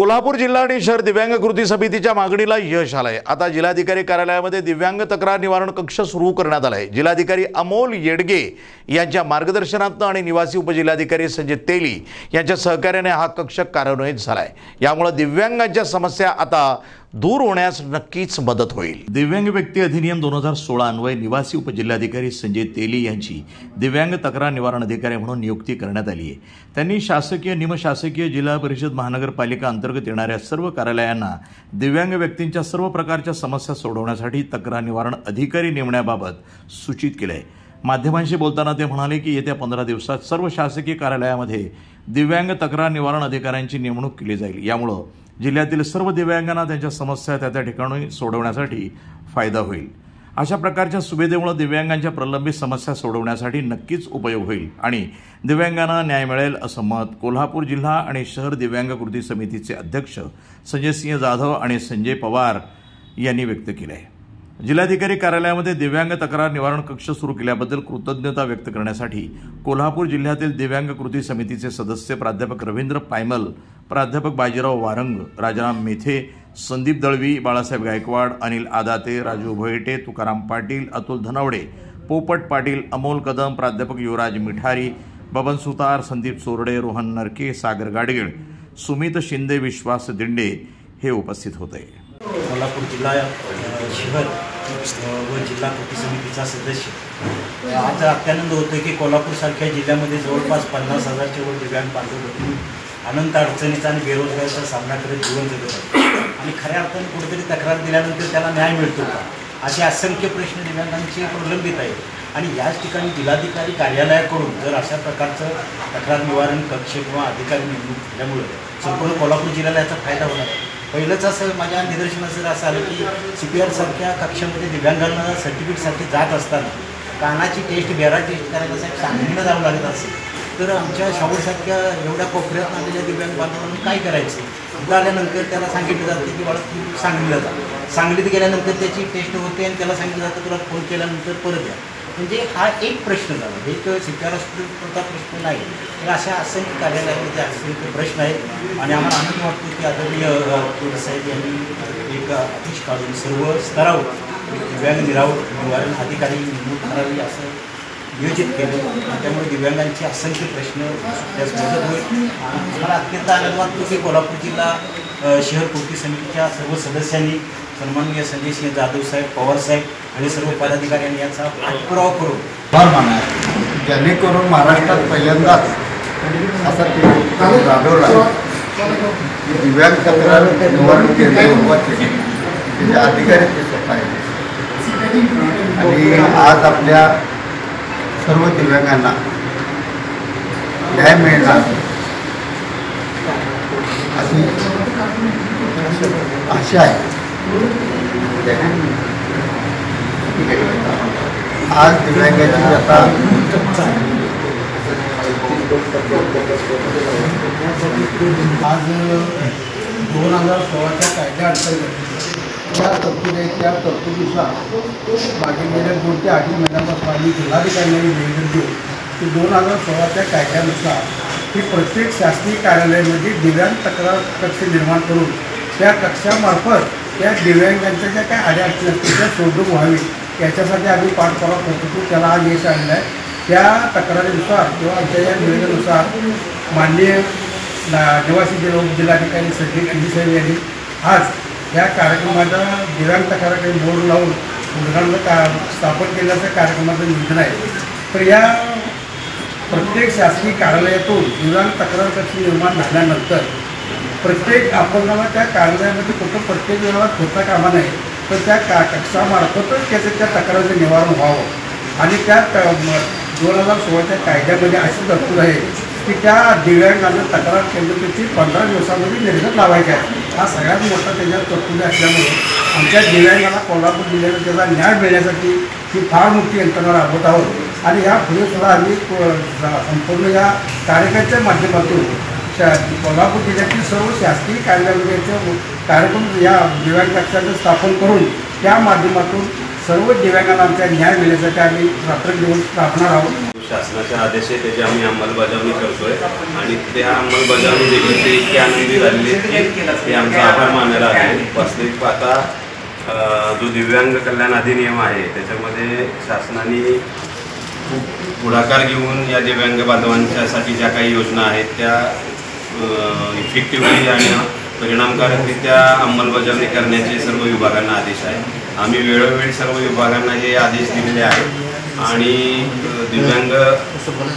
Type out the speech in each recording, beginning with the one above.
कोल्हापूर जिल्हा आणि शहर दिव्यांग कृती समितीच्या मागणीला यश आलंय। आता जिल्हाधिकारी कार्यालयामध्ये दिव्यांग तक्रार निवारण कक्ष सुरू करण्यात आलाय। जिल्हाधिकारी अमोल येडगे यांच्या मार्गदर्शनात आणि निवासी उपजिल्हाधिकारी संजय तेली यांच्या सहकार्याने हा कक्ष कार्यान्वित झालाय। यामुळे दिव्यांगांच्या समस्या आता दूर होण्यास नक्कीच मदत होईल। दिव्यांग व्यक्ती अधिनियम 2016 अन्वये निवासी उपजिल्हाधिकारी संजय तेली यांची दिव्यांग तक्रार निवारण अधिकारी म्हणून नियुक्ती करण्यात आली आहे। त्यांनी शासकीय निमशासकीय जिल्हा परिषद महानगरपालिका अंतर्गत येणाऱ्या सर्व कार्यालयांना दिव्यांग व्यक्तींच्या सर्व प्रकारच्या समस्या सोडवण्यासाठी तक्रार निवारण अधिकारी नेमण्याबाबत सूचित केले आहे। माध्यमांशी बोलताना ते म्हणाले की येत्या 15 दिवसात सर्व शासकीय कार्यालयामध्ये दिव्यांग तक्रार निवारण अधिकाऱ्यांची नेमणूक केली जाईल। यामुळे जिल्ह्यातील सर्व दिव्यांगांना त्यांच्या समस्या त्या ठिकाणी सोडवण्यासाठी फायदा होईल। अशा प्रकारच्या सुविधेमुळे दिव्यांगांच्या प्रलंबित समस्या सोडवण्यासाठी नक्कीच उपयोग होईल आणि दिव्यांगांना न्याय मिळेल असं मत कोल्हापूर जिल्हा आणि शहर दिव्यांग कृती समितीचे अध्यक्ष संजय सिंह जाधव आणि संजय पवार यांनी व्यक्त केले आहे। जिल्हाधिकारी कार्यालयामध्ये दिव्यांग तक्रार निवारण कक्ष सुरू केल्याबद्दल कृतज्ञता व्यक्त करण्यासाठी कोल्हापूर जिल्ह्यातील दिव्यांग कृती समितीचे सदस्य प्राध्यापक रवींद्र पायमल, प्राध्यापक बाजीराव वारंग, राजाराम मेथे, संदीप दळवी, बाळासाहेब गायकवाड, अनिल आदाते, राजू भोयटे, तुकाराम पाटील, अतुल धनवडे, पोपट पाटील, अमोल कदम, प्राध्यापक युवराज मिठारी, बबन सुतार, संदीप चोरडे, रोहन नरके, सागर गाडगीळ, सुमित शिंदे, विश्वास दिंडे हे उपस्थित होते। कोल्हापूर जिल्हा शहर व जिल्हा कृती समितीचा सदस्य आज अत्यानंद होतो की कोल्हापूरसारख्या जिल्ह्यामध्ये जवळपास 50,000च्या वर दिव्यांग बांधव अनंत अडचणीचा आणि बेरोजगारीचा सामना करत जीवन जगत आहेत आणि खऱ्या अर्थाने कुठेतरी तक्रार दिल्यानंतर त्याला न्याय मिळतो का असे असंख्य प्रश्न दिव्यांगांचे प्रलंबित आहेत। आणि याच ठिकाणी जिल्हाधिकारी कार्यालयाकडून जर अशा प्रकारचं तक्रार निवारण कक्ष किंवा अधिकारी नेमणूक केल्यामुळे संपूर्ण कोल्हापूर जिल्ह्याला याचा फायदा होणार आहे। पहिलंच असं माझ्या निदर्शनास जर असं आलं की CPR सारख्या कक्षामध्ये दिव्यांगांना सर्टिफिकेटसाठी जात असताना कानाची टेस्ट बेरा टेस्ट करायला साहेब सांगलीला जावं लागत असेल तर आमच्या शाहूरसारख्या एवढ्या कोपऱ्यात आलेल्या दिव्यांग बांधवांना काय करायचं? इथं आल्यानंतर त्याला सांगितलं जातं की बाळा तू सांगलीला जा, सांगलीत गेल्यानंतर त्याची टेस्ट होते आणि त्याला सांगितलं जातं तुला फोन केल्यानंतर परत या। म्हणजे हा एक प्रश्न झाला, एक CPR हॉस्पिटलचा प्रश्न नाही तर अशा असंख्य कार्यालयामध्ये असंख्य प्रश्न आहेत आणि आम्हाला आनंद वाटतो की आदरणीय साहेब यांनी एक आदेश काढून सर्व स्तरावर दिव्यांग निवारण अधिकारी नेमणूक करावी असं नियोजित केलं। त्यामुळे दिव्यांगांचे असंख्य प्रश्न सुटण्यास मदत होईल। आम्हाला अत्यंत आनंद वाटतो की कोल्हापूर जिल्हा शहर कृती समितीच्या सर्व सदस्यांनी सन्माननीय संजय सिंह जाधव साहेब, पवार साहेब आणि सर्व पदाधिकाऱ्यांनी याचा पाठपुरावा करून फार माना जेणेकरून महाराष्ट्रात पहिल्यांदाच असा राबवला दिव्यांग तक्रार निवारण केंद्र उभा केले त्याचे अधिकारी ते स्वतः आहेत आणि आज आपल्या सर्व दिव्यांगांना न्याय मिळणार अशी आशा आहे। आज दिव्यांगाची आता आज 2016च्या कायद्याअंतर्गत त्या तरतुदीनुसार मागील गेल्या 2 ते 8 महिन्यापासून आम्ही जिल्हाधिकाऱ्यांनी निवेदन देऊ की 2016च्या कायद्यानुसार ही प्रत्येक शासकीय कार्यालयामध्ये दिव्यांग तक्रार कक्ष निर्माण करून त्या कक्षामार्फत त्या दिव्यांगांच्या ज्या काही अडचणी असतील त्या सोडवणूक व्हावी याच्यासाठी आम्ही पाठपुरावा करतो। त्याला आज यश आलेलं आहे। त्या तक्रारीनुसार किंवा आमच्या या निवेदनानुसार माननीय निवासी जिल्हाधिकारी संजय तेली साहेब यांनी आज या कार्यक्रमाचा दिव्यांग तक्राराकडे बोर्ड लावून उद्घाटन स्थापन केल्याचं कार्यक्रमाचं नियोजन आहे। तर या प्रत्येक शासकीय कार्यालयातून दिव्यांग तक्रार कक्ष निर्माण झाल्यानंतर प्रत्येक अपंगाला त्या कार्यालयामध्ये कुठं प्रत्येक वेळेला होता कामा नाही तर त्या कक्षामार्फतच त्याचं त्या तक्रारीचं निवारण व्हावं आणि त्या 2016च्या कायद्यामध्ये अशी तरतूद आहे की त्या दिव्यांगांना तक्रार केंद्राची 15 दिवसामध्ये निर्गत लावायची आहे। हा सगळ्यात मोठा त्याच्यात तरतूद असल्यामुळे आमच्या दिव्यांगांना कोल्हापूर जिल्ह्याला त्याचा न्याय मिळण्यासाठी ही फार मोठी यंत्रणा राबवत आहोत आणि या पुढे सुद्धा आम्ही संपूर्ण या कार्यक्रमाच्या माध्यमातून कोल्हापूर जिल्ह्यातील सर्व शासकीय कार्यालयाचे कार्यक्रम या दिव्यांग कक्षाचं स्थापन करून त्या माध्यमातून सर्व दिव्यांगांना आमच्या न्याय मिळण्यासाठी आम्ही रात्रंदिवस राबणार आहोत। शासनाचे आदेश आहे त्याची आम्ही अंमलबजावणी करतोय आणि त्या अंमलबजावणी देखील ते इतके आनंदी झालेले की ते आमचा आभार मानायला आहे. वास्तविक पाहता जो दिव्यांग कल्याण अधिनियम आहे त्याच्यामध्ये शासनाने खूप पुढाकार घेऊन या दिव्यांग बांधवांच्यासाठी ज्या काही योजना आहेत त्या इफेक्टिव्हली आणि परिणामकारकरित्या अंमलबजावणी करण्याचे सर्व विभागांना आदेश आहे. आम्ही वेळोवेळी सर्व विभागांना हे आदेश दिलेले आहेत आणि दिव्यांग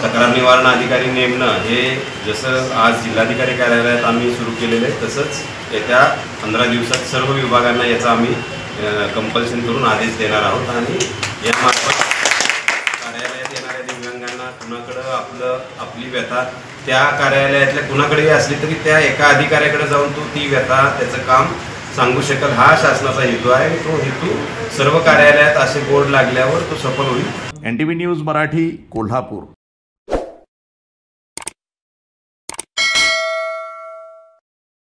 तक्रार निवारण अधिकारी नेमणं हे जसं आज जिल्हाधिकारी कार्यालयात आम्ही सुरू केलेलं आहे तसंच येत्या 15 दिवसात सर्व विभागांना याचा आम्ही कंपल्शन करून आदेश देणार आहोत आणि यामार्फत कार्यालयात येणाऱ्या दिव्यांगांना कुणाकडं आपली व्यथा त्या कार्यालयातल्या कुणाकडेही असली तरी त्या एका अधिकाऱ्याकडे जाऊन तो ती व्यथा त्याचं काम सांगू शकेल हा शासनाचा हेतू आहे. तो हेतू सर्व कार्यालयात असे बोर्ड लागल्यावर तो सफल होईल. NTV news Marathi, Kolhapur.